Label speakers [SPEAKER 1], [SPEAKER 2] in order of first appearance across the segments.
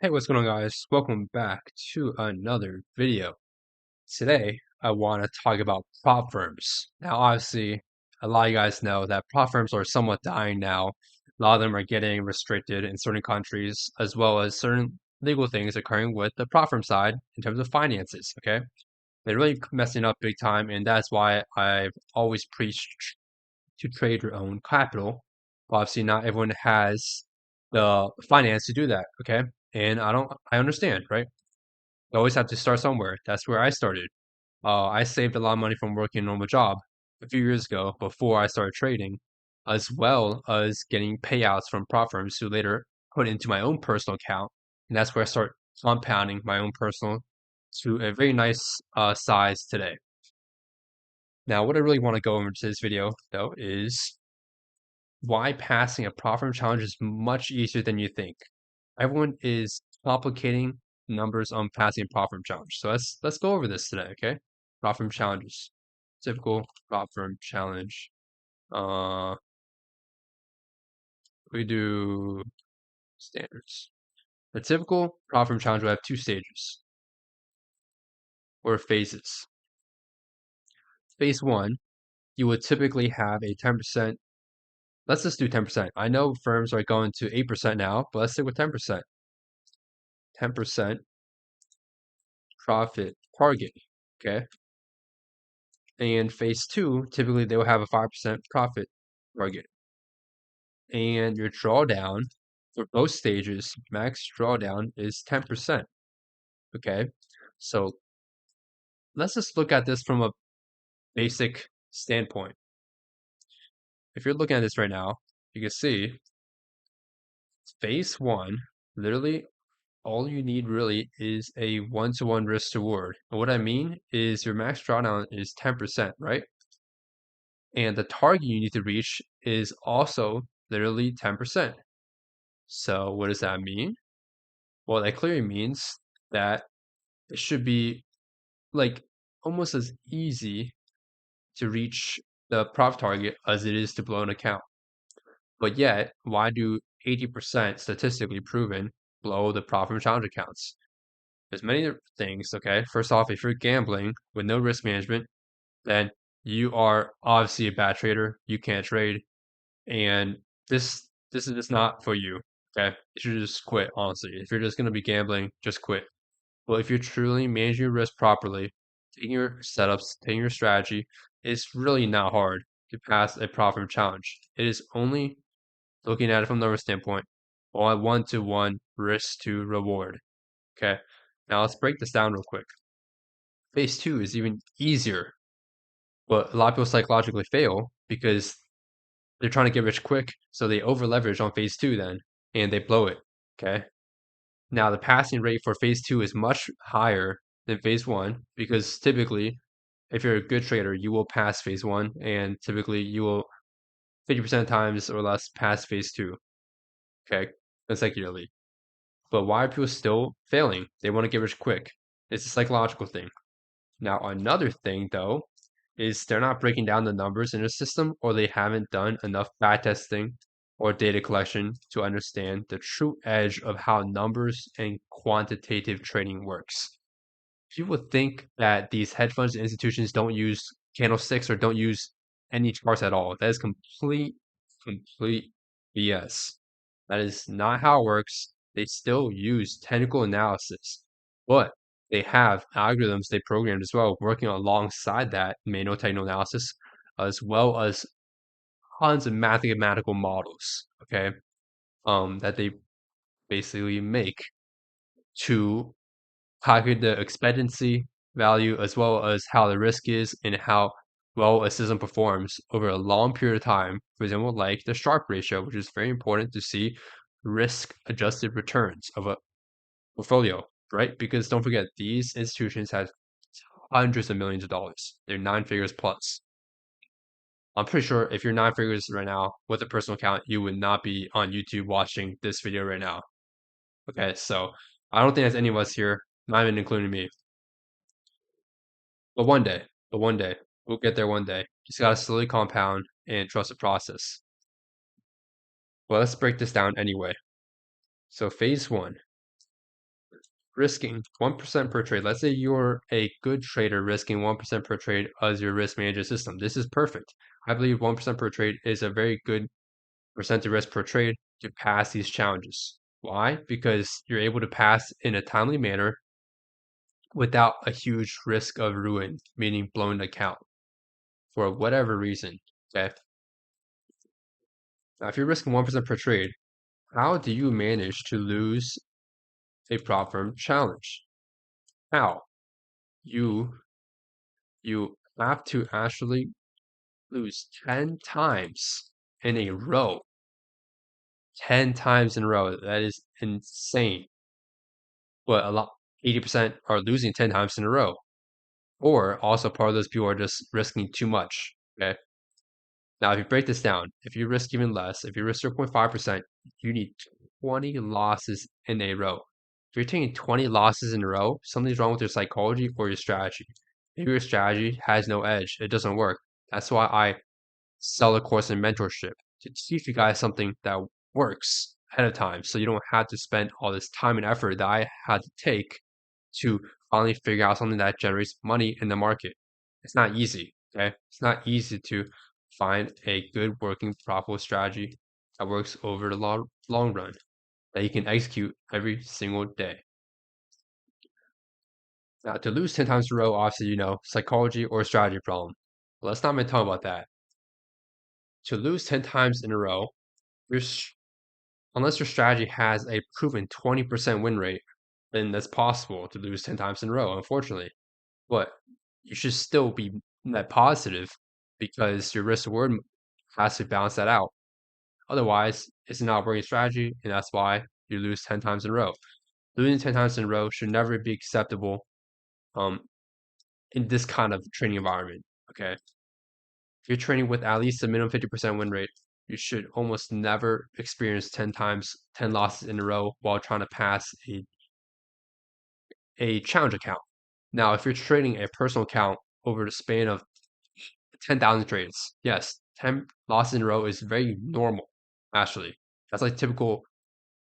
[SPEAKER 1] Hey, what's going on, guys? Welcome back to another video. Today, I want to talk about prop firms. Now, obviously, a lot of you guys know that prop firms are somewhat dying now. A lot of them are getting restricted in certain countries, as well as certain legal things occurring with the prop firm side in terms of finances, okay? They're really messing up big time, and that's why I've always preached to trade your own capital. Obviously, not everyone has the finance to do that, okay? And I understand, right? You always have to start somewhere. That's where I started. I saved a lot of money from working a normal job a few years ago before I started trading, as well as getting payouts from prop firms who later put into my own personal account. And that's where I start compounding my own personal to a very nice size today. Now, what I really want to go over to this video, though, is why passing a prop firm challenge is much easier than you think. Everyone is complicating numbers on passing a prop firm challenge. So let's go over this today, okay? Prop firm challenges. Typical prop firm challenge. Uh we do standards. The typical prop firm challenge will have two stages or phases. Phase one, you would typically have a 10%. Let's just do 10%. I know firms are going to 8% now, but let's stick with 10%. 10% profit target. Okay. And phase two, typically they will have a 5% profit target. And your drawdown for both stages, max drawdown is 10%. Okay. So let's just look at this from a basic standpoint. If you're looking at this right now, you can see phase one, literally all you need really is a one-to-one risk to reward. And what I mean is your max drawdown is 10%, right? And the target you need to reach is also literally 10%. So what does that mean? Well, that clearly means that it should be like almost as easy to reach the profit target as it is to blow an account. But yet, why do 80% statistically proven blow the profit from challenge accounts? There's many things, okay? First off, if you're gambling with no risk management, then you are obviously a bad trader. You can't trade. And this is just not for you. Okay. You should just quit, honestly. If you're just gonna be gambling, just quit. Well, if you're truly managing your risk properly, taking your setups, taking your strategy, it's really not hard to pass a profit challenge. It is only looking at it from the risk standpoint, on one-to-one risk to reward. Okay. Now let's break this down real quick. Phase two is even easier, but a lot of people psychologically fail because they're trying to get rich quick, so they over leverage on phase two then, and they blow it. Okay. Now the passing rate for phase two is much higher than phase one because typically, if you're a good trader, you will pass phase one, and typically you will 50% of times or less pass phase two. Okay, consecutively. But why are people still failing? They want to get rich quick. It's a psychological thing. Now another thing though is they're not breaking down the numbers in the system, or they haven't done enough back testing or data collection to understand the true edge of how numbers and quantitative trading works. People think that these hedge funds and institutions don't use candlesticks or don't use any charts at all. That is complete BS. That is not how it works. They still use technical analysis, but they have algorithms they programmed as well, working alongside that manual technical analysis, as well as tons of mathematical models, okay, that they basically make to calculate the expectancy value as well as how the risk is and how well a system performs over a long period of time. For example, like the Sharpe ratio, which is very important to see risk adjusted returns of a portfolio, right? Because don't forget, these institutions have hundreds of millions of dollars. They're nine figures plus. I'm pretty sure if you're nine figures right now with a personal account, you would not be on YouTube watching this video right now. Okay, so I don't think there's any of us here, not even including me. But one day, we'll get there one day. Just gotta slowly compound and trust the process. Well, let's break this down anyway. So phase one, risking 1% per trade. Let's say you're a good trader risking 1% per trade as your risk management system. This is perfect. I believe 1% per trade is a very good percentage risk per trade to pass these challenges. Why? Because you're able to pass in a timely manner without a huge risk of ruin, meaning blowing the account for whatever reason. Okay. Now, if you're risking 1% per trade, how do you manage to lose a prop firm challenge? How? You you have to actually lose 10 times in a row. 10 times in a row. That is insane. But a lot 80% are losing 10 times in a row. Or also part of those people are just risking too much. Okay. Now, if you break this down, if you risk even less, if you risk 0.5%, you need 20 losses in a row. If you're taking 20 losses in a row, something's wrong with your psychology or your strategy. Maybe your strategy has no edge. It doesn't work. That's why I sell a course in mentorship to teach you guys something that works ahead of time so you don't have to spend all this time and effort that I had to take to finally figure out something that generates money in the market. It's not easy, okay? It's not easy to find a good working profitable strategy that works over the long run that you can execute every single day. Now, to lose 10 times in a row, obviously, psychology or strategy problem. But let's not even talk about that. To lose 10 times in a row, you're unless your strategy has a proven 20% win rate, then that's possible to lose 10 times in a row, unfortunately. But you should still be net positive because your risk reward has to balance that out. Otherwise, it's not a working strategy, and that's why you lose 10 times in a row. Losing 10 times in a row should never be acceptable um, in this kind of training environment. Okay. If you're training with at least a minimum 50% win rate, you should almost never experience 10 losses in a row while trying to pass a challenge account. Now, if you're trading a personal account over the span of 10,000 trades, yes, 10 losses in a row is very normal, actually. That's like typical,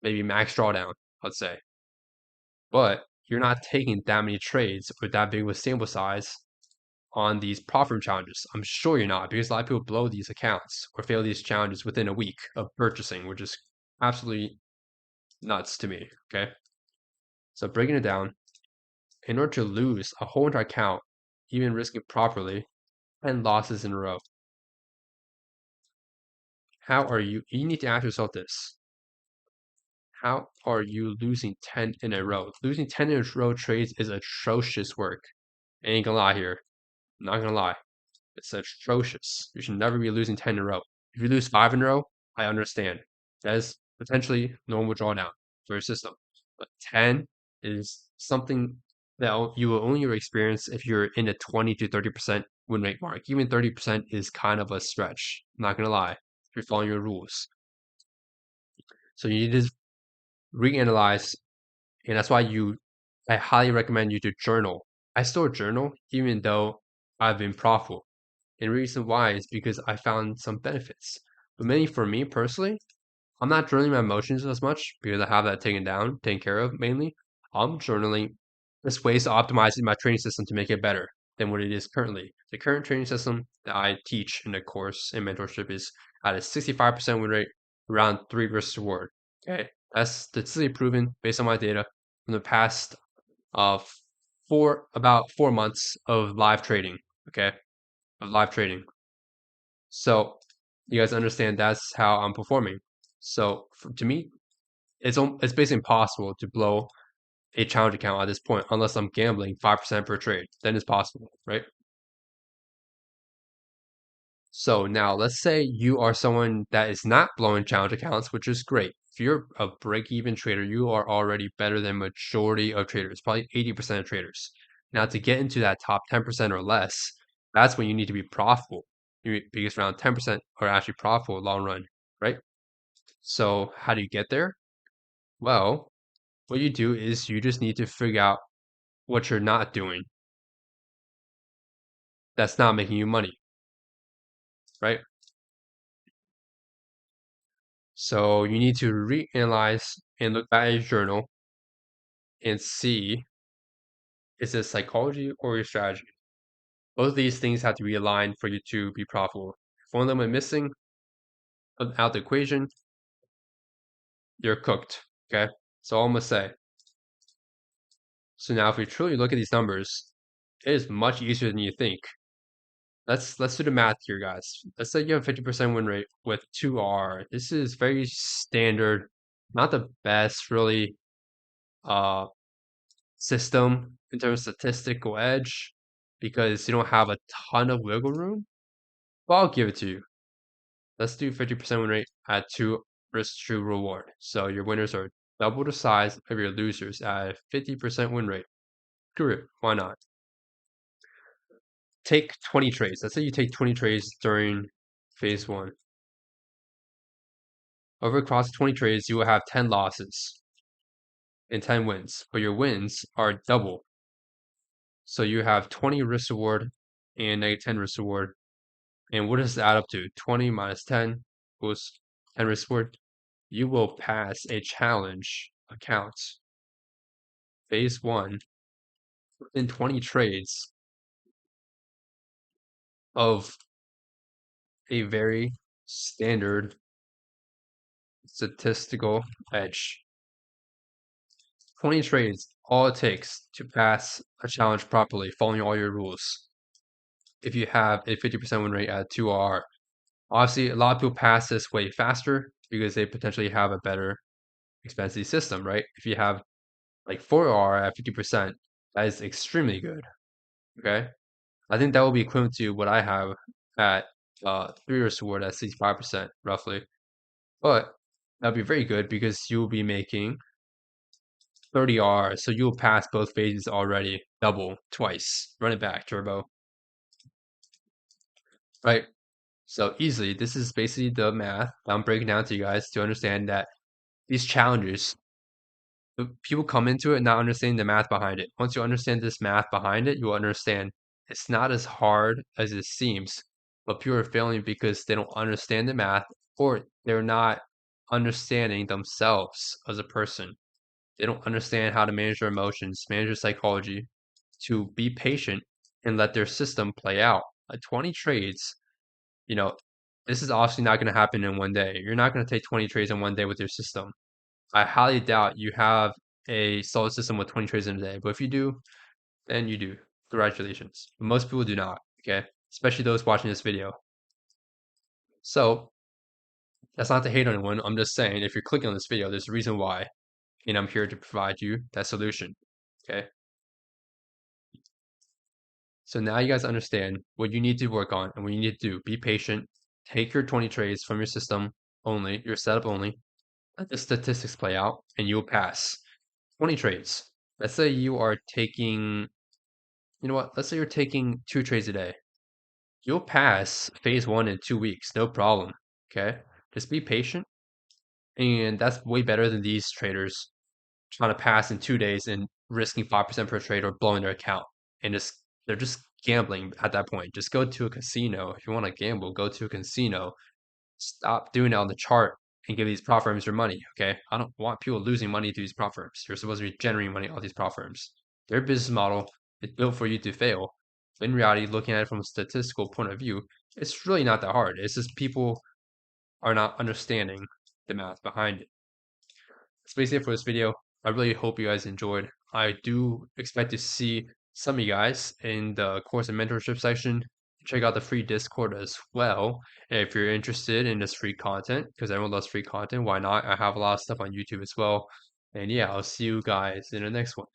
[SPEAKER 1] maybe max drawdown, let's say. But you're not taking that many trades with that big of a sample size on these profit challenges. I'm sure you're not, because a lot of people blow these accounts or fail these challenges within a week of purchasing, which is absolutely nuts to me. Okay. So breaking it down, in order to lose a whole entire account, even risking properly, 10 losses in a row, how are you need to ask yourself this. How are you losing 10 in a row? Losing 10 in a row trades is atrocious work. I ain't gonna lie here. I'm not gonna lie. It's atrocious. You should never be losing 10 in a row. If you lose 5 in a row, I understand. That is potentially normal drawdown for your system. But 10 is something that you will only experience if you're in a 20 to 30% win rate mark. Even 30% is kind of a stretch. I'm not gonna lie. If you're following your rules. So you need to reanalyze, and that's why I highly recommend you to journal. I still journal even though I've been profitable. And the reason why is because I found some benefits. But mainly for me personally, I'm not journaling my emotions as much because I have that taken care of mainly. I'm journaling just ways to optimize my training system to make it better than what it is currently. The current training system that I teach in the course in mentorship is at a 65% win rate, around 3 risk reward. Okay. That's statistically proven based on my data from the past of about 4 months of live trading. Okay. Of live trading. So you guys understand that's how I'm performing. So to me, it's basically impossible to blow a challenge account at this point unless I'm gambling 5% per trade. Then it's possible, right? So now let's say you are someone that is not blowing challenge accounts, which is great. If you're a break-even trader, you are already better than majority of traders, probably 80% of traders. Now to get into that top 10% or less, that's when you need to be profitable. Because around 10% are actually profitable long run, right? So how do you get there? Well, what you do is you just need to figure out what you're not doing that's not making you money, right? So you need to reanalyze and look back at your journal and C, is it psychology or your strategy? Both of these things have to be aligned for you to be profitable. If one of them are missing out the equation, you're cooked. Okay. So all I'm gonna say. So now if we truly look at these numbers, it is much easier than you think. Let's do the math here, guys. Let's say you have a 50% win rate with 2R. This is very standard, not the best really uh system in terms of statistical edge because you don't have a ton of wiggle room. But I'll give it to you. Let's do 50% win rate at 2 risk to reward. So your winners are double the size of your losers at a 50% win rate. Screw it, why not? Take 20 trades. Let's say you take 20 trades during phase 1. Over across 20 trades, you will have 10 losses and 10 wins, but your wins are double. So you have 20 risk reward and negative 10 risk reward. And what does it add up to? 20 minus 10 equals 10 risk reward. You will pass a challenge account. Phase 1 within 20 trades of a very standard statistical edge. 20 trades, all it takes to pass a challenge properly, following all your rules. If you have a 50% win rate at 2R, obviously a lot of people pass this way faster because they potentially have a better expensive system, right? If you have like 4R at 50%, that is extremely good. Okay. I think that will be equivalent to what I have at 3 Sword at 65% roughly. But that'll be very good because you'll be making 30R, so you'll pass both phases already, double, twice. Run it back, Turbo. Right? So easily, this is basically the math I'm breaking down to you guys to understand that these challenges, people come into it not understanding the math behind it. Once you understand this math behind it, you'll understand it's not as hard as it seems, but people are failing because they don't understand the math or they're not understanding themselves as a person. They don't understand how to manage their emotions, manage their psychology, to be patient and let their system play out. 20 trades, you know, this is obviously not going to happen in one day. You're not going to take 20 trades in one day with your system. I highly doubt you have a solid system with 20 trades in a day. But if you do, then you do. Congratulations. But most people do not, okay? Especially those watching this video. So that's not to hate on anyone. I'm just saying if you're clicking on this video, there's a reason why. And I'm here to provide you that solution. Okay. So now you guys understand what you need to work on and what you need to do. Be patient. Take your 20 trades from your system only, your setup only. Let the statistics play out and you'll pass 20 trades. Let's say you are taking, you know what? Let's say you're taking 2 trades a day. You'll pass phase 1 in 2 weeks, no problem. Okay. Just be patient. And that's way better than these traders trying to pass in 2 days and risking 5% per trade or blowing their account. And they're just gambling at that point. Just go to a casino. If you want to gamble, go to a casino. Stop doing it on the chart and give these prop firms your money. Okay. I don't want people losing money to these prop firms. You're supposed to be generating money off these prop firms. Their business model is built for you to fail. In reality, looking at it from a statistical point of view, it's really not that hard. It's just people are not understanding the math behind it. That's basically it for this video. I really hope you guys enjoyed. I do expect to see some of you guys in the course and mentorship section. Check out the free Discord as well. And if you're interested in this free content, because everyone loves free content, why not? I have a lot of stuff on YouTube as well. And yeah, I'll see you guys in the next one.